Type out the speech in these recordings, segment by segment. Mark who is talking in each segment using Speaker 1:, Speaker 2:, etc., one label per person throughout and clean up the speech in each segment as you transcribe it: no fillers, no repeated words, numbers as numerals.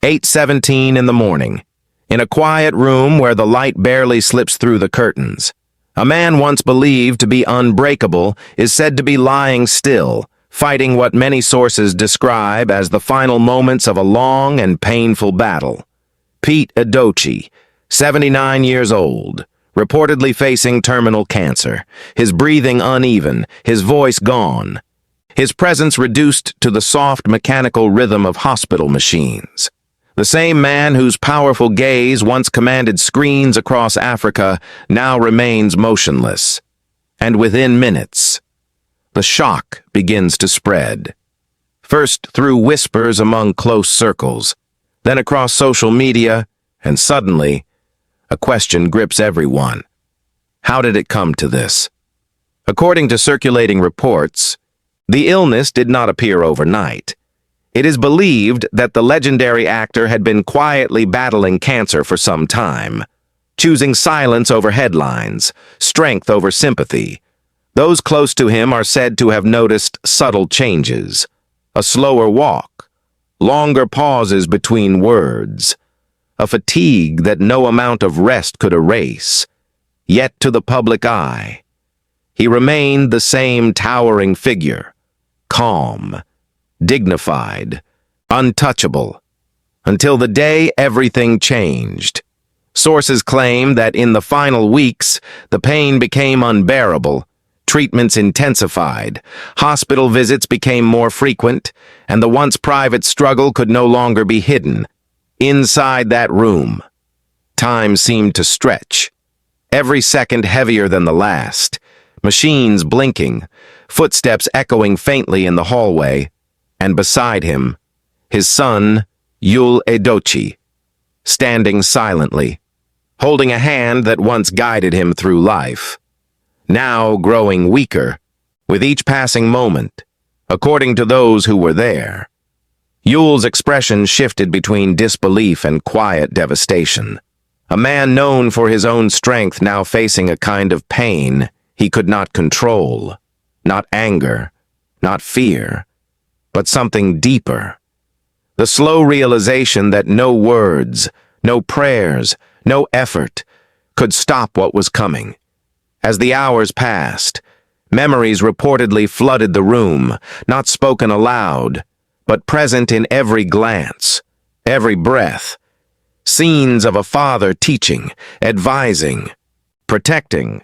Speaker 1: 8:17 in the morning. In a quiet room where the light barely slips through the curtains, a man once believed to be unbreakable is said to be lying still, fighting what many sources describe as the final moments of a long and painful battle. Pete Edochie, 79 years old, reportedly facing terminal cancer, his breathing uneven, his voice gone, his presence reduced to the soft mechanical rhythm of hospital machines. The same man whose powerful gaze once commanded screens across Africa now remains motionless. And within minutes, the shock begins to spread. First through whispers among close circles, then across social media, and suddenly, a question grips everyone. How did it come to this? According to circulating reports, the illness did not appear overnight. It is believed that the legendary actor had been quietly battling cancer for some time, choosing silence over headlines, strength over sympathy. Those close to him are said to have noticed subtle changes, a slower walk, longer pauses between words, a fatigue that no amount of rest could erase. Yet to the public eye, he remained the same towering figure, calm, dignified, untouchable, until the day everything changed. Sources claim that in the final weeks, the pain became unbearable, treatments intensified, hospital visits became more frequent, and the once private struggle could no longer be hidden. Inside that room, time seemed to stretch, every second heavier than the last, machines blinking, footsteps echoing faintly in the hallway, and beside him, his son, Yul Edochie, standing silently, holding a hand that once guided him through life, now growing weaker with each passing moment, according to those who were there. Yul's expression shifted between disbelief and quiet devastation. A man known for his own strength now facing a kind of pain he could not control. Not anger, not fear, but something deeper. The slow realization that no words, no prayers, no effort could stop what was coming. As the hours passed, memories reportedly flooded the room, not spoken aloud, but present in every glance, every breath. Scenes of a father teaching, advising, protecting,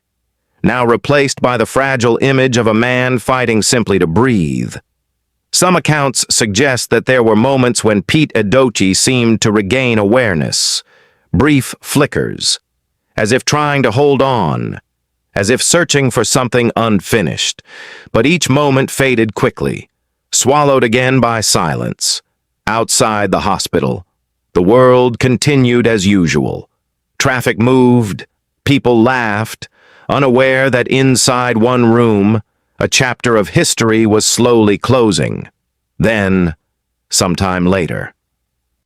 Speaker 1: now replaced by the fragile image of a man fighting simply to breathe. Some accounts suggest that there were moments when Pete Edochie seemed to regain awareness, brief flickers, as if trying to hold on, as if searching for something unfinished, but each moment faded quickly, swallowed again by silence. Outside the hospital, the world continued as usual. Traffic moved, people laughed, unaware that inside one room, a chapter of history was slowly closing. Then, sometime later.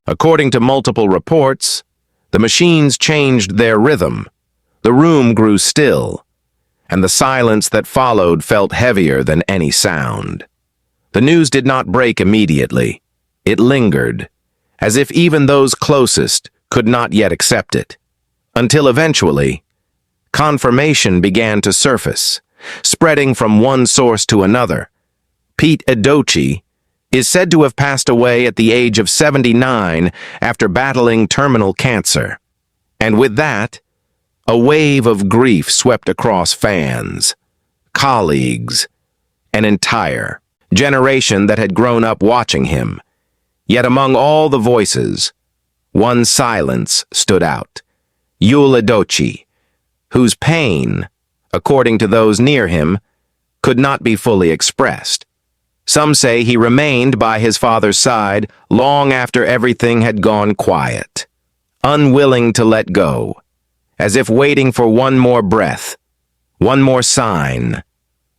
Speaker 1: According to multiple reports, the machines changed their rhythm. The room grew still, and the silence that followed felt heavier than any sound. The news did not break immediately. It lingered, as if even those closest could not yet accept it. Until eventually, confirmation began to surface, spreading from one source to another. Pete Edochie is said to have passed away at the age of 79 after battling terminal cancer. And with that, a wave of grief swept across fans, colleagues, an entire generation that had grown up watching him. Yet among all the voices, one silence stood out. Yul Edochie, whose pain, according to those near him, could not be fully expressed. Some say he remained by his father's side long after everything had gone quiet, unwilling to let go, as if waiting for one more breath, one more sign,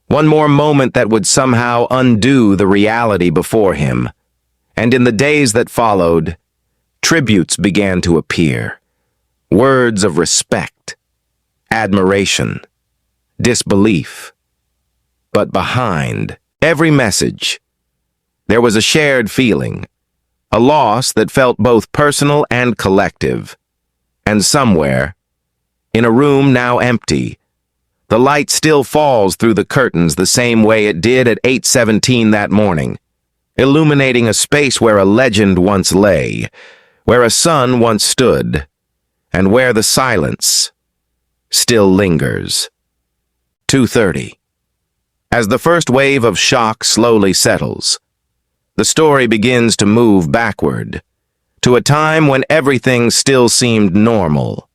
Speaker 1: one more moment that would somehow undo the reality before him. And in the days that followed, tributes began to appear, words of respect, admiration, disbelief. But behind every message, there was a shared feeling, a loss that felt both personal and collective. And somewhere, in a room now empty, the light still falls through the curtains the same way it did at 8:17 that morning, illuminating a space where a legend once lay, where a sun once stood, and where the silence still lingers. 2:30. As the first wave of shock slowly settles, the story begins to move backward, to a time when everything still seemed normal,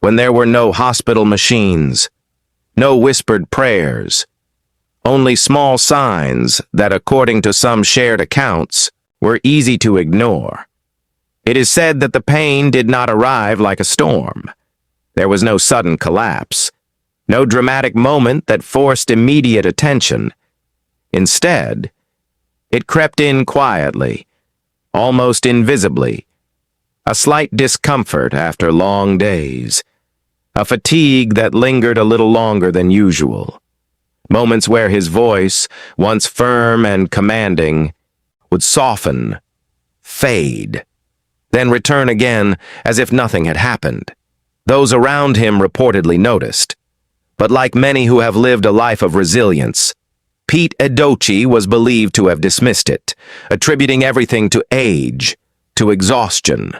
Speaker 1: when there were no hospital machines, no whispered prayers, only small signs that, according to some shared accounts, were easy to ignore. It is said that the pain did not arrive like a storm. There was no sudden collapse, no dramatic moment that forced immediate attention. Instead, it crept in quietly, almost invisibly, a slight discomfort after long days, a fatigue that lingered a little longer than usual, moments where his voice, once firm and commanding, would soften, fade, then return again as if nothing had happened. Those around him reportedly noticed, but like many who have lived a life of resilience, Pete Edochie was believed to have dismissed it, attributing everything to age, to exhaustion,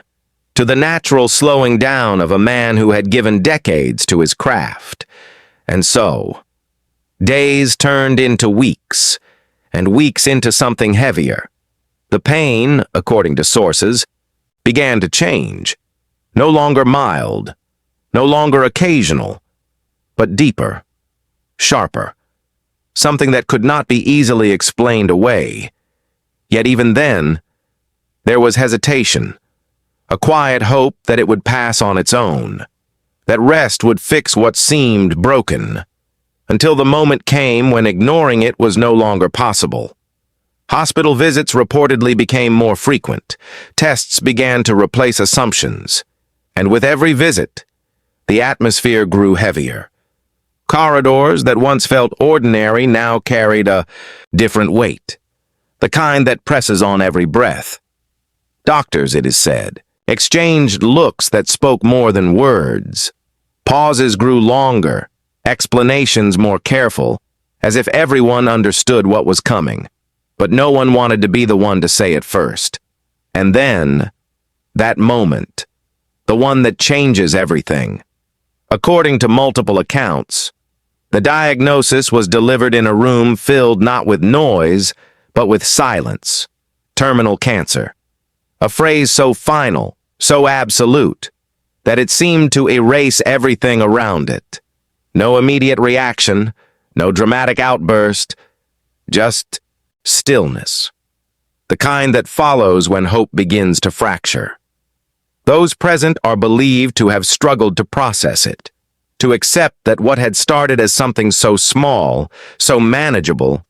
Speaker 1: to the natural slowing down of a man who had given decades to his craft. And so, days turned into weeks, and weeks into something heavier. The pain, according to sources, began to change, no longer mild, no longer occasional, but deeper, sharper, something that could not be easily explained away. Yet even then, there was hesitation, a quiet hope that it would pass on its own, that rest would fix what seemed broken, until the moment came when ignoring it was no longer possible. Hospital visits reportedly became more frequent, tests began to replace assumptions, and with every visit, the atmosphere grew heavier. Corridors that once felt ordinary now carried a different weight, the kind that presses on every breath. Doctors, it is said, exchanged looks that spoke more than words. Pauses grew longer, explanations more careful, as if everyone understood what was coming, but no one wanted to be the one to say it first. And then, that moment, the one that changes everything. According to multiple accounts, the diagnosis was delivered in a room filled not with noise, but with silence. Terminal cancer. A phrase so final, so absolute, that it seemed to erase everything around it. No immediate reaction, no dramatic outburst, just stillness. The kind that follows when hope begins to fracture. Those present are believed to have struggled to process it, to accept that what had started as something so small, so manageable,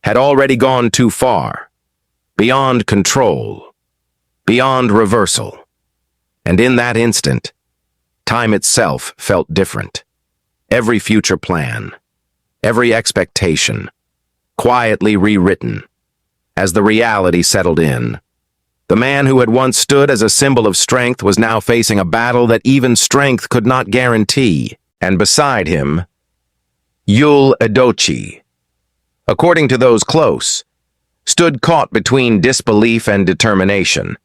Speaker 1: had already gone too far, beyond control, beyond reversal. And in that instant, time itself felt different. Every future plan, every expectation, quietly rewritten. As the reality settled in, the man who had once stood as a symbol of strength was now facing a battle that even strength could not guarantee. And beside him, Yul Edochie, according to those close, stood caught between disbelief and determination,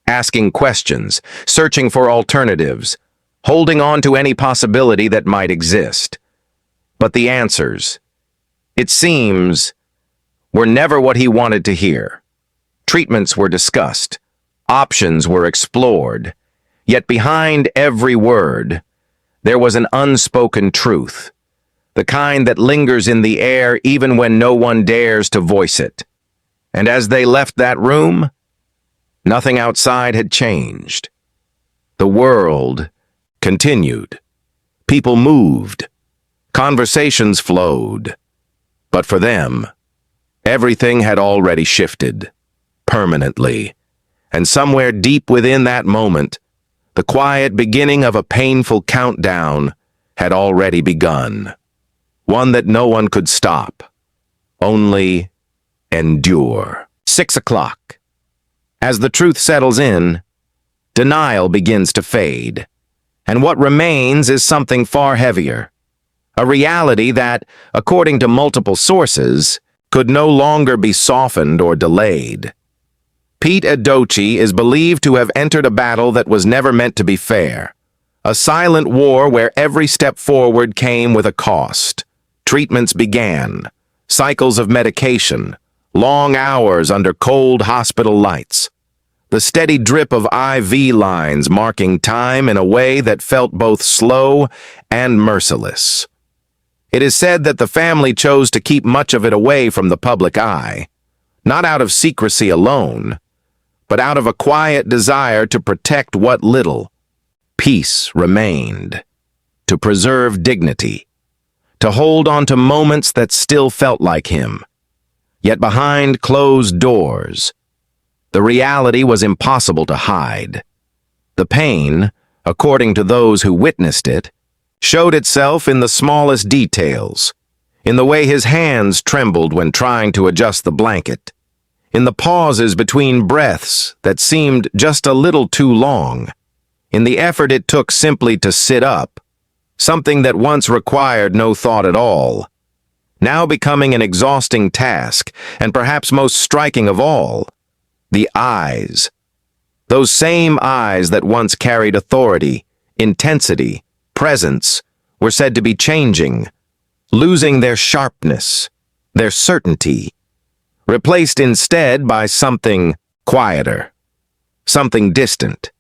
Speaker 1: asking questions, searching for alternatives, holding on to any possibility that might exist. But the answers, it seems, were never what he wanted to hear. Treatments were discussed, options were explored, yet behind every word, there was an unspoken truth, the kind that lingers in the air even when no one dares to voice it. And as they left that room, nothing outside had changed. The world continued. People moved. Conversations flowed. But for them, everything had already shifted, permanently. And somewhere deep within that moment, the quiet beginning of a painful countdown had already begun. One that no one could stop, only endure. 6 o'clock. As the truth settles in, denial begins to fade, and what remains is something far heavier, a reality that, according to multiple sources, could no longer be softened or delayed. Pete Edochie is believed to have entered a battle that was never meant to be fair, a silent war where every step forward came with a cost. Treatments began, cycles of medication, long hours under cold hospital lights, the steady drip of IV lines marking time in a way that felt both slow and merciless. It is said that the family chose to keep much of it away from the public eye, not out of secrecy alone, but out of a quiet desire to protect what little peace remained, to preserve dignity, to hold on to moments that still felt like him. Yet behind closed doors, the reality was impossible to hide. The pain, according to those who witnessed it, showed itself in the smallest details, in the way his hands trembled when trying to adjust the blanket, in the pauses between breaths that seemed just a little too long, in the effort it took simply to sit up, something that once required no thought at all, now becoming an exhausting task, and perhaps most striking of all, the eyes. Those same eyes that once carried authority, intensity, presence, were said to be changing, losing their sharpness, their certainty, replaced instead by something quieter, something distant,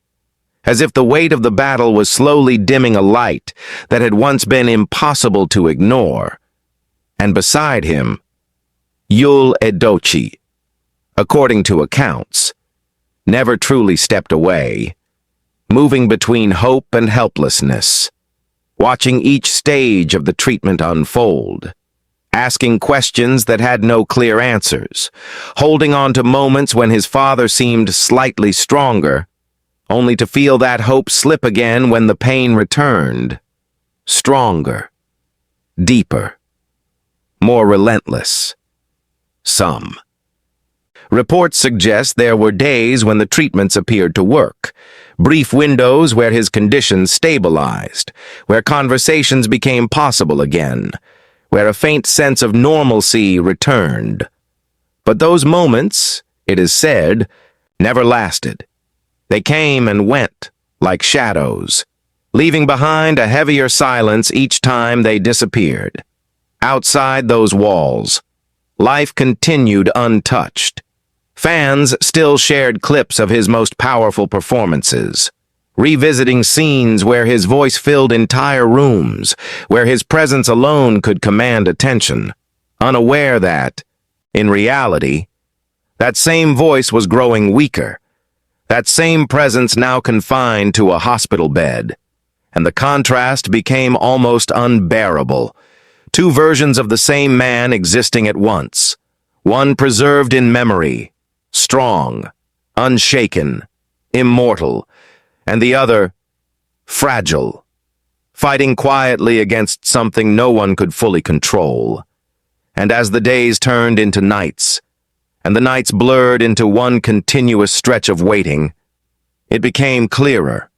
Speaker 1: as if the weight of the battle was slowly dimming a light that had once been impossible to ignore. And beside him, Yul Edochie, according to accounts, never truly stepped away, moving between hope and helplessness, watching each stage of the treatment unfold, asking questions that had no clear answers, holding on to moments when his father seemed slightly stronger, only to feel that hope slip again when the pain returned, stronger, deeper, more relentless. Some reports suggest there were days when the treatments appeared to work, brief windows where his condition stabilized, where conversations became possible again, where a faint sense of normalcy returned. But those moments, it is said, never lasted. They came and went, like shadows, leaving behind a heavier silence each time they disappeared. Outside those walls, life continued untouched. Fans still shared clips of his most powerful performances, revisiting scenes where his voice filled entire rooms, where his presence alone could command attention, unaware that, in reality, that same voice was growing weaker, that same presence now confined to a hospital bed, and the contrast became almost unbearable. Two versions of the same man existing at once, one preserved in memory, strong, unshaken, immortal, and the other, fragile, fighting quietly against something no one could fully control. And as the days turned into nights, and the nights blurred into one continuous stretch of waiting, it became clearer,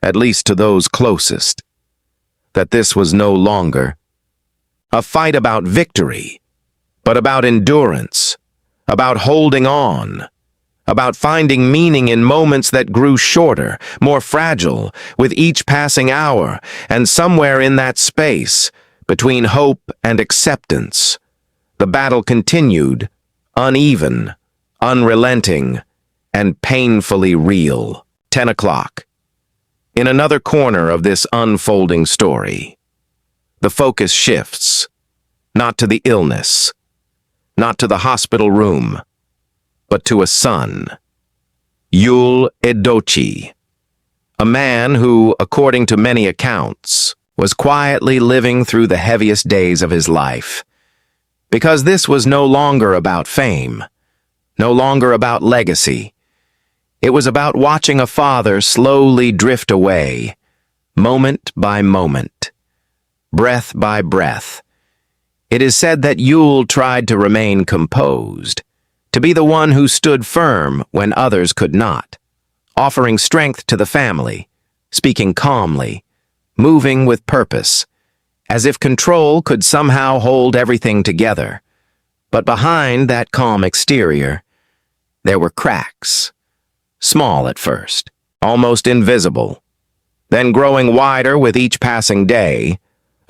Speaker 1: at least to those closest, that this was no longer a fight about victory, but about endurance, about holding on, about finding meaning in moments that grew shorter, more fragile, with each passing hour, and somewhere in that space, between hope and acceptance, the battle continued, uneven, unrelenting, and painfully real. 10 o'clock. In another corner of this unfolding story, the focus shifts, not to the illness, not to the hospital room, but to a son, Yul Edochie, a man who, according to many accounts, was quietly living through the heaviest days of his life. Because this was no longer about fame, no longer about legacy. It was about watching a father slowly drift away, moment by moment, breath by breath. It is said that Yul tried to remain composed, to be the one who stood firm when others could not, offering strength to the family, speaking calmly, moving with purpose, as if control could somehow hold everything together. But behind that calm exterior, there were cracks, small at first, almost invisible, then growing wider with each passing day.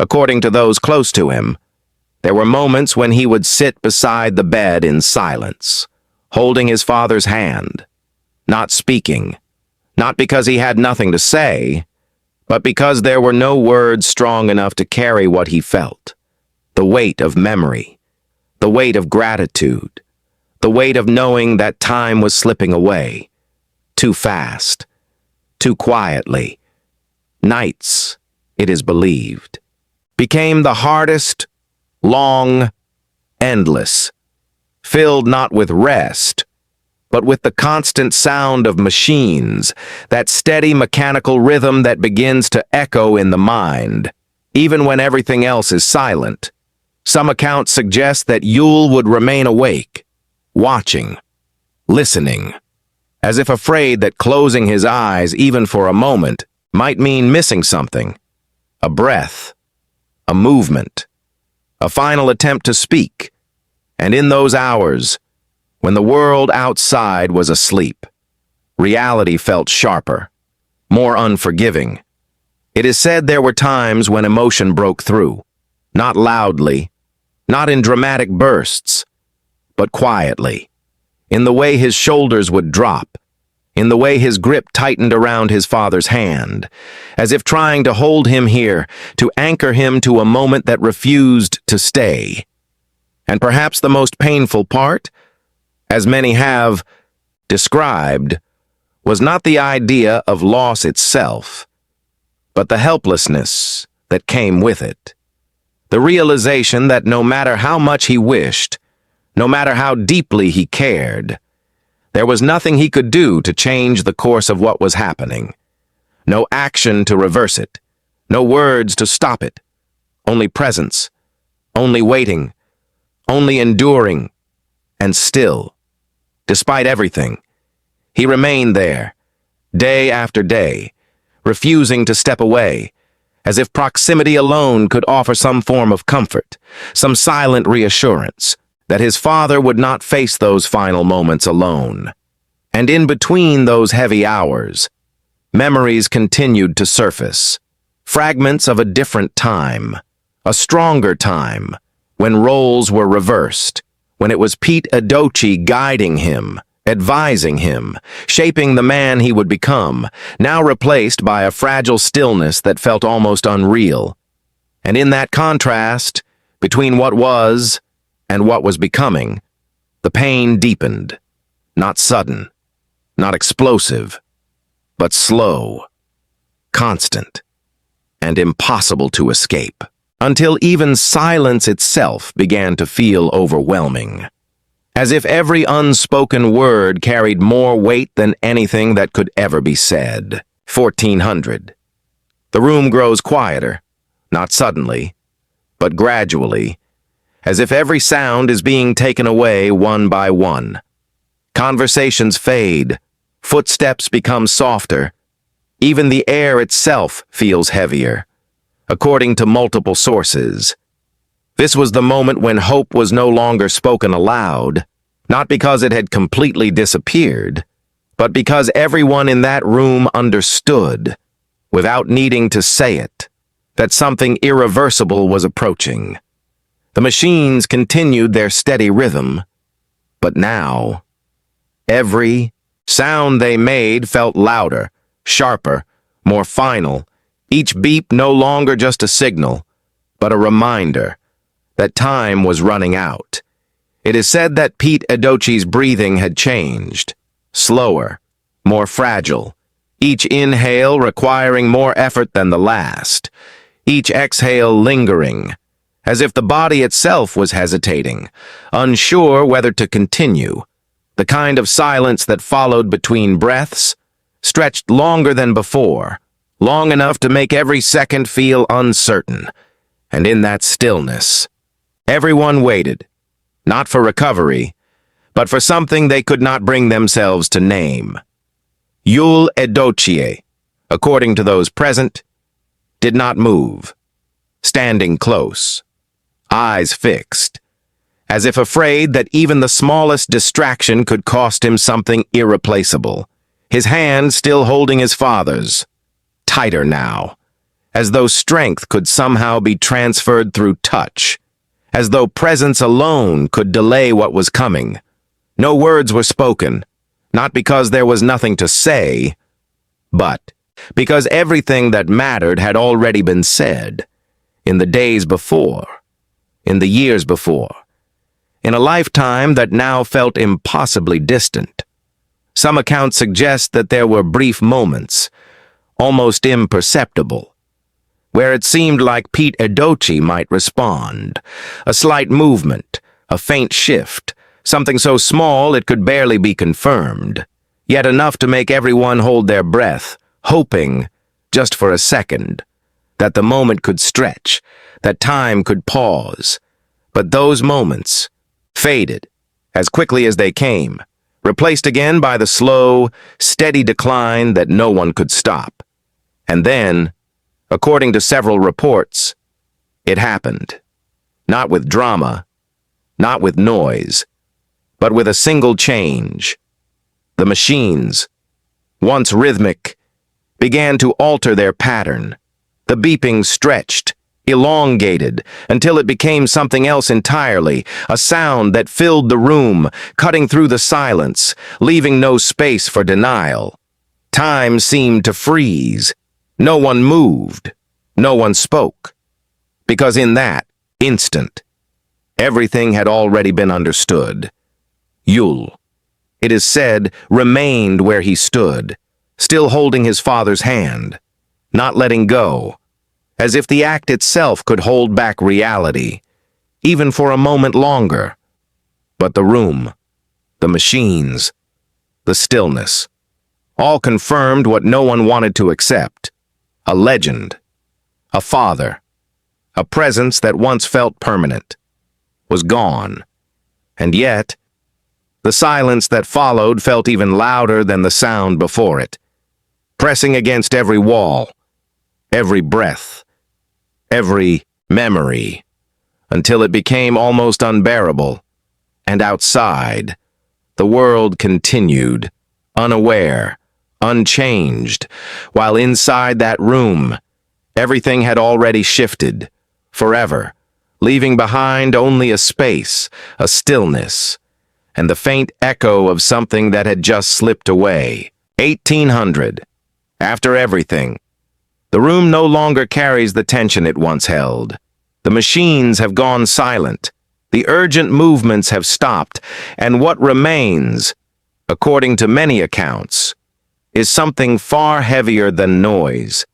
Speaker 1: According to those close to him, there were moments when he would sit beside the bed in silence, holding his father's hand, not speaking, not because he had nothing to say, but because there were no words strong enough to carry what he felt. The weight of memory, the weight of gratitude, the weight of knowing that time was slipping away, too fast, too quietly. Nights, it is believed, became the hardest, long, endless, filled not with rest, but with the constant sound of machines, that steady mechanical rhythm that begins to echo in the mind, even when everything else is silent. Some accounts suggest that Yul would remain awake, watching, listening, as if afraid that closing his eyes even for a moment might mean missing something, a breath, a movement, a final attempt to speak. And in those hours, when the world outside was asleep, reality felt sharper, more unforgiving. It is said there were times when emotion broke through, not loudly, not in dramatic bursts, but quietly, in the way his shoulders would drop, in the way his grip tightened around his father's hand, as if trying to hold him here, to anchor him to a moment that refused to stay. And perhaps the most painful part, as many have described, was not the idea of loss itself, but the helplessness that came with it. The realization that no matter how much he wished, no matter how deeply he cared, there was nothing he could do to change the course of what was happening. No action to reverse it, no words to stop it, only presence, only waiting, only enduring, and still, despite everything, he remained there, day after day, refusing to step away, as if proximity alone could offer some form of comfort, some silent reassurance that his father would not face those final moments alone. And in between those heavy hours, memories continued to surface, fragments of a different time, a stronger time, when roles were reversed, when it was Pete Edochie guiding him, advising him, shaping the man he would become, now replaced by a fragile stillness that felt almost unreal. And in that contrast, between what was and what was becoming, the pain deepened, not sudden, not explosive, but slow, constant, and impossible to escape, until even silence itself began to feel overwhelming, as if every unspoken word carried more weight than anything that could ever be said. 1400. The room grows quieter, not suddenly, but gradually, as if every sound is being taken away one by one. Conversations fade, footsteps become softer, even the air itself feels heavier, according to multiple sources. This was the moment when hope was no longer spoken aloud, not because it had completely disappeared, but because everyone in that room understood, without needing to say it, that something irreversible was approaching. The machines continued their steady rhythm, but now, every sound they made felt louder, sharper, more final, each beep no longer just a signal, but a reminder that time was running out. It is said that Pete Edochie's breathing had changed, slower, more fragile, each inhale requiring more effort than the last, each exhale lingering, as if the body itself was hesitating, unsure whether to continue. The kind of silence that followed between breaths stretched longer than before, long enough to make every second feel uncertain. And in that stillness, everyone waited, not for recovery, but for something they could not bring themselves to name. Yul Edochie, according to those present, did not move, standing close, eyes fixed, as if afraid that even the smallest distraction could cost him something irreplaceable, his hand still holding his father's, tighter now, as though strength could somehow be transferred through touch, as though presence alone could delay what was coming. No words were spoken, not because there was nothing to say, but because everything that mattered had already been said, in the days before, in the years before, in a lifetime that now felt impossibly distant. Some accounts suggest that there were brief moments, almost imperceptible, where it seemed like Pete Edochie might respond. A slight movement, a faint shift, something so small it could barely be confirmed, yet enough to make everyone hold their breath, hoping, just for a second, that the moment could stretch, that time could pause. But those moments faded as quickly as they came, replaced again by the slow, steady decline that no one could stop. And then, according to several reports, it happened. Not with drama, not with noise, but with a single change. The machines, once rhythmic, began to alter their pattern. The beeping stretched, elongated, until it became something else entirely, a sound that filled the room, cutting through the silence, leaving no space for denial. Time seemed to freeze. No one moved. No one spoke. Because in that instant, everything had already been understood. Yul, it is said, remained where he stood, still holding his father's hand, not letting go, as if the act itself could hold back reality, even for a moment longer. But the room, the machines, the stillness, all confirmed what no one wanted to accept. A legend, a father, a presence that once felt permanent, was gone. And yet, the silence that followed felt even louder than the sound before it, pressing against every wall, every breath, every memory, until it became almost unbearable. And outside, the world continued, unaware, unchanged, while inside that room, everything had already shifted, forever, leaving behind only a space, a stillness, and the faint echo of something that had just slipped away. 1800. After everything, the room no longer carries the tension it once held. The machines have gone silent. The urgent movements have stopped, and what remains, according to many accounts, is something far heavier than noise,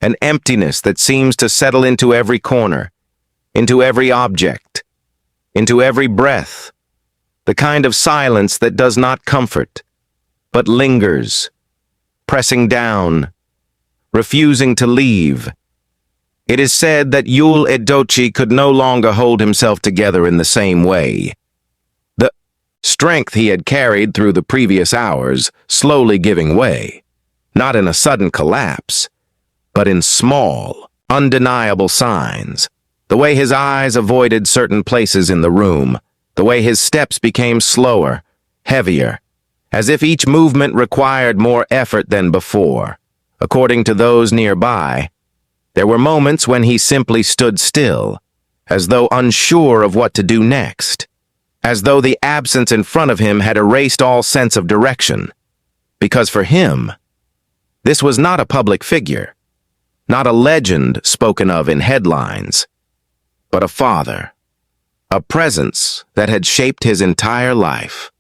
Speaker 1: an emptiness that seems to settle into every corner, into every object, into every breath, the kind of silence that does not comfort, but lingers, pressing down, refusing to leave. It is said that Yul Edochie could no longer hold himself together in the same way. The strength he had carried through the previous hours slowly giving way, not in a sudden collapse, but in small, undeniable signs. The way his eyes avoided certain places in the room, the way his steps became slower, heavier, as if each movement required more effort than before. According to those nearby, there were moments when he simply stood still, as though unsure of what to do next, as though the absence in front of him had erased all sense of direction. Because for him, this was not a public figure, not a legend spoken of in headlines, but a father, a presence that had shaped his entire life.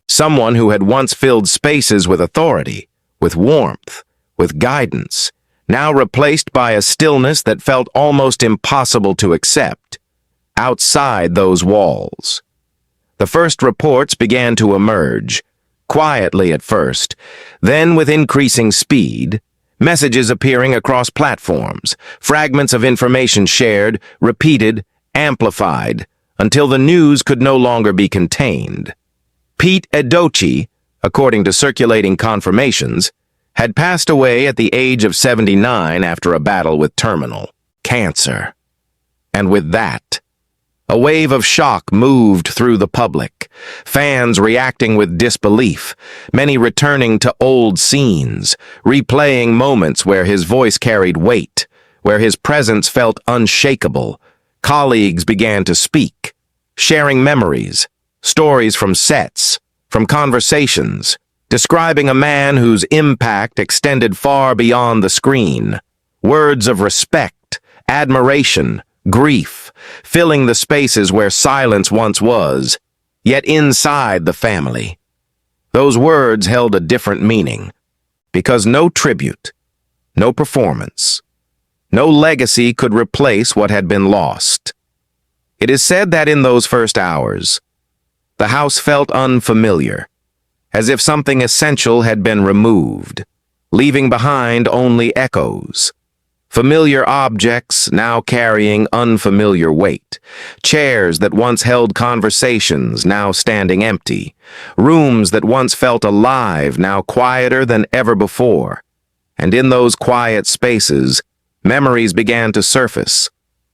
Speaker 1: Someone who had once filled spaces with authority, with warmth, with guidance, now replaced by a stillness that felt almost impossible to accept, outside those walls. The first reports began to emerge, quietly at first, then with increasing speed, messages appearing across platforms, fragments of information shared, repeated, amplified, until the news could no longer be contained. Pete Edochie, according to circulating confirmations, had passed away at the age of 79 after a battle with terminal cancer. And with that, a wave of shock moved through the public, fans reacting with disbelief, many returning to old scenes, replaying moments where his voice carried weight, where his presence felt unshakable. Colleagues began to speak, sharing memories, stories from sets, from conversations, describing a man whose impact extended far beyond the screen. Words of respect, admiration, grief, filling the spaces where silence once was, yet inside the family. Those words held a different meaning, because no tribute, no performance, no legacy could replace what had been lost. It is said that in those first hours, the house felt unfamiliar, as if something essential had been removed, leaving behind only echoes. Familiar objects now carrying unfamiliar weight. Chairs that once held conversations now standing empty. Rooms that once felt alive now quieter than ever before. And in those quiet spaces, memories began to surface,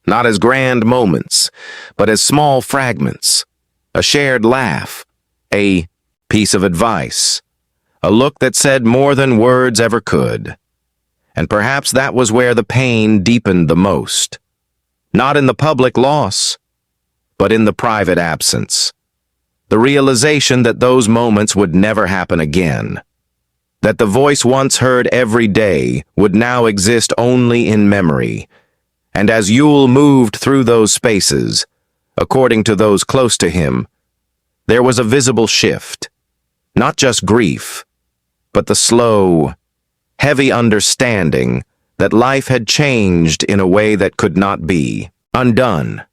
Speaker 1: not as grand moments, but as small fragments. A shared laugh, a piece of advice, a look that said more than words ever could. And perhaps that was where the pain deepened the most. Not in the public loss, but in the private absence. The realization that those moments would never happen again. That the voice once heard every day would now exist only in memory. And as Yul moved through those spaces, according to those close to him, there was a visible shift. Not just grief, but the slow, heavy understanding that life had changed in a way that could not be undone.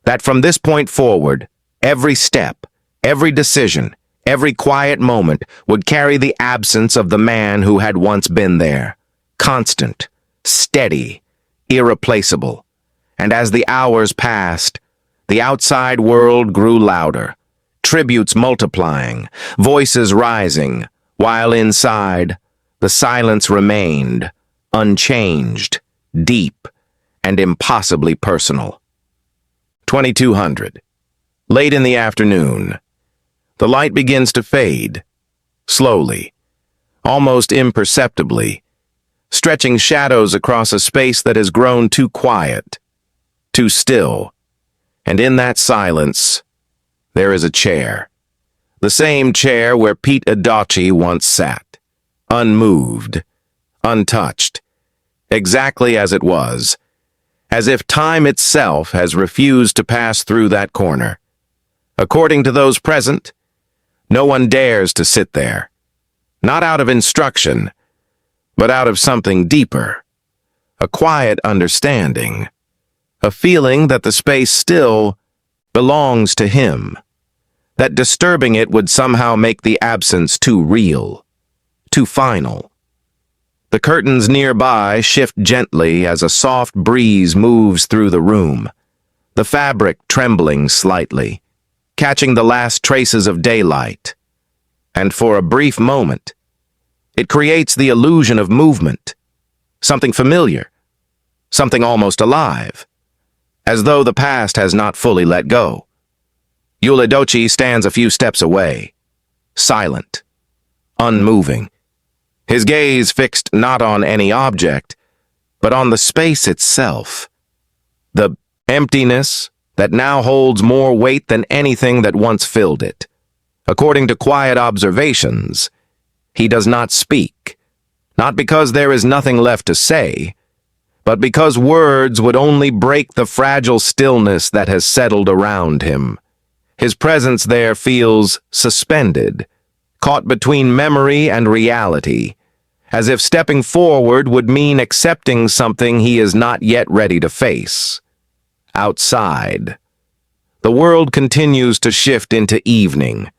Speaker 1: That from this point forward, every step, every decision, every quiet moment would carry the absence of the man who had once been there. Constant, steady, irreplaceable. And as the hours passed, the outside world grew louder, tributes multiplying, voices rising, while inside, the silence remained, unchanged, deep, and impossibly personal. 2200. Late in the afternoon, the light begins to fade, slowly, almost imperceptibly, stretching shadows across a space that has grown too quiet, too still. And in that silence, there is a chair. The same chair where Pete Edochie once sat. Unmoved, untouched, exactly as it was, as if time itself has refused to pass through that corner. According to those present, no one dares to sit there, not out of instruction, but out of something deeper, a quiet understanding, a feeling that the space still belongs to him, that disturbing it would somehow make the absence too real, too final. The curtains nearby shift gently as a soft breeze moves through the room, the fabric trembling slightly, catching the last traces of daylight. And for a brief moment, it creates the illusion of movement, something familiar, something almost alive, as though the past has not fully let go. Yul Edochie stands a few steps away, silent, unmoving. His gaze fixed not on any object, but on the space itself. The emptiness that now holds more weight than anything that once filled it. According to quiet observations, he does not speak, not because there is nothing left to say, but because words would only break the fragile stillness that has settled around him. His presence there feels suspended, caught between memory and reality, as if stepping forward would mean accepting something he is not yet ready to face. Outside, the world continues to shift into evening.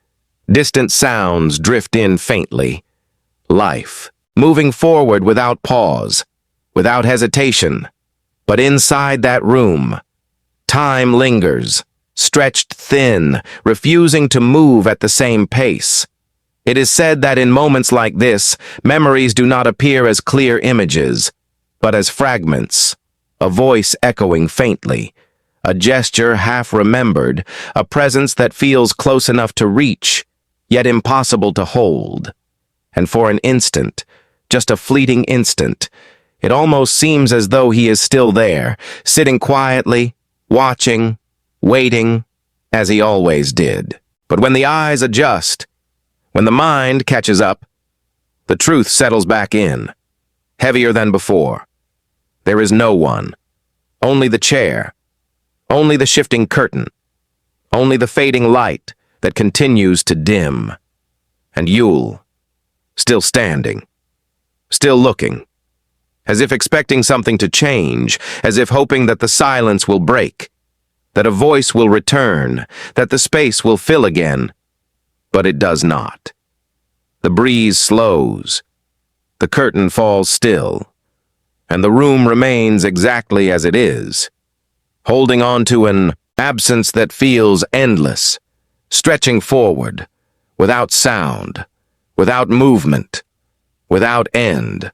Speaker 1: Distant sounds drift in faintly. Life, moving forward without pause, without hesitation. But inside that room, time lingers, stretched thin, refusing to move at the same pace. It is said that in moments like this, memories do not appear as clear images, but as fragments, a voice echoing faintly, a gesture half remembered, a presence that feels close enough to reach, yet impossible to hold. And for an instant, just a fleeting instant, it almost seems as though he is still there, sitting quietly, watching, waiting, as he always did. But when the eyes adjust, when the mind catches up, the truth settles back in, heavier than before. There is no one, only the chair, only the shifting curtain, only the fading light that continues to dim. And Yul, still standing, still looking, as if expecting something to change, as if hoping that the silence will break, that a voice will return, that the space will fill again. But it does not. The breeze slows, the curtain falls still, and the room remains exactly as it is, holding on to an absence that feels endless, stretching forward, without sound, without movement, without end.